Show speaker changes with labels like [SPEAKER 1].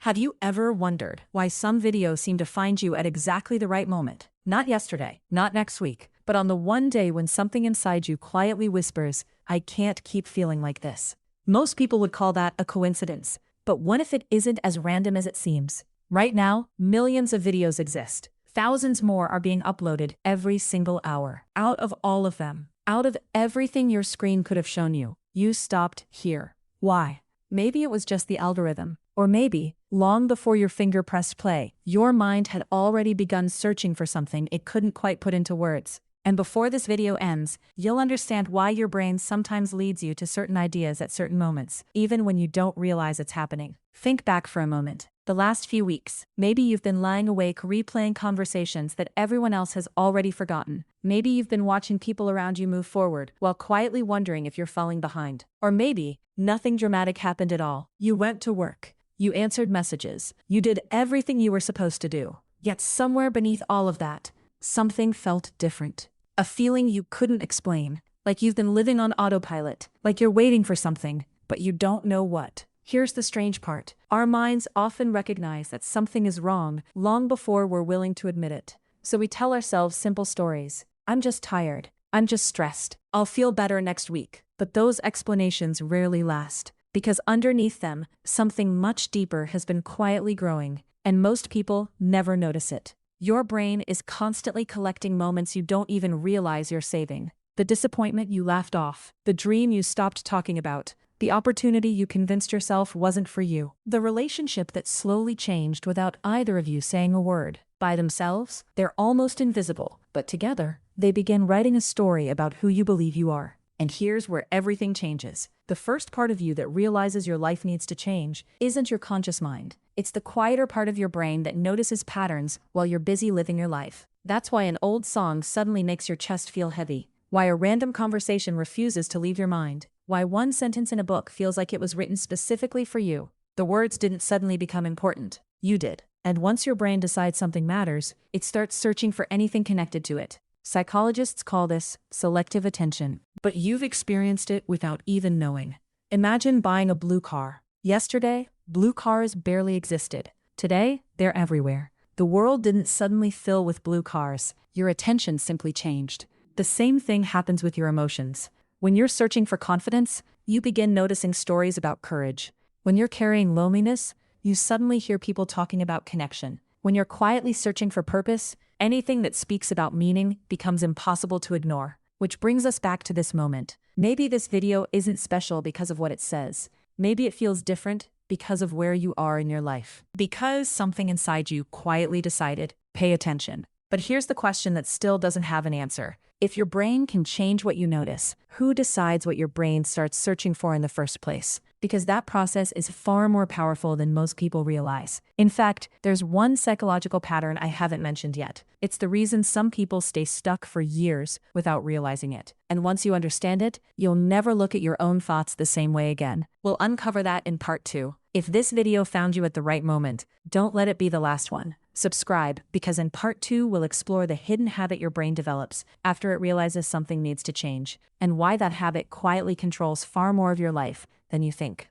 [SPEAKER 1] Have you ever wondered why some videos seem to find you at exactly the right moment? Not yesterday, not next week, but on the one day when something inside you quietly whispers, I can't keep feeling like this. Most people would call that a coincidence, but what if it isn't as random as it seems? Right now, millions of videos exist. Thousands more are being uploaded every single hour. Out of all of them, out of everything your screen could have shown you, you stopped here. Why? Maybe it was just the algorithm. Or maybe, long before your finger pressed play, your mind had already begun searching for something it couldn't quite put into words. And before this video ends, you'll understand why your brain sometimes leads you to certain ideas at certain moments, even when you don't realize it's happening. Think back for a moment. The last few weeks, maybe you've been lying awake replaying conversations that everyone else has already forgotten. Maybe you've been watching people around you move forward while quietly wondering if you're falling behind. Or maybe, nothing dramatic happened at all. You went to work. You answered messages. You did everything you were supposed to do. Yet somewhere beneath all of that, something felt different. A feeling you couldn't explain. Like you've been living on autopilot. Like you're waiting for something, but you don't know what. Here's the strange part. Our minds often recognize that something is wrong long before we're willing to admit it. So we tell ourselves simple stories. I'm just tired. I'm just stressed. I'll feel better next week. But those explanations rarely last. Because underneath them, something much deeper has been quietly growing, and most people never notice it. Your brain is constantly collecting moments you don't even realize you're saving. The disappointment you laughed off, the dream you stopped talking about, the opportunity you convinced yourself wasn't for you, the relationship that slowly changed without either of you saying a word. By themselves, they're almost invisible, but together, they begin writing a story about who you believe you are. And here's where everything changes. The first part of you that realizes your life needs to change isn't your conscious mind. It's the quieter part of your brain that notices patterns while you're busy living your life. That's why an old song suddenly makes your chest feel heavy. Why a random conversation refuses to leave your mind. Why one sentence in a book feels like it was written specifically for you. The words didn't suddenly become important. You did. And once your brain decides something matters, it starts searching for anything connected to it. Psychologists call this selective attention. But you've experienced it without even knowing. Imagine buying a blue car. Yesterday, blue cars barely existed. Today, they're everywhere. The world didn't suddenly fill with blue cars. Your attention simply changed. The same thing happens with your emotions. When you're searching for confidence, you begin noticing stories about courage. When you're carrying loneliness, you suddenly hear people talking about connection. When you're quietly searching for purpose, anything that speaks about meaning becomes impossible to ignore. Which brings us back to this moment. Maybe this video isn't special because of what it says. Maybe it feels different because of where you are in your life. Because something inside you quietly decided, pay attention. But here's the question that still doesn't have an answer. If your brain can change what you notice, who decides what your brain starts searching for in the first place? Because that process is far more powerful than most people realize. In fact, there's one psychological pattern I haven't mentioned yet. It's the reason some people stay stuck for years without realizing it. And once you understand it, you'll never look at your own thoughts the same way again. We'll uncover that in part 2. If this video found you at the right moment, don't let it be the last one. Subscribe, because in part 2 we'll explore the hidden habit your brain develops after it realizes something needs to change, and why that habit quietly controls far more of your life than you think.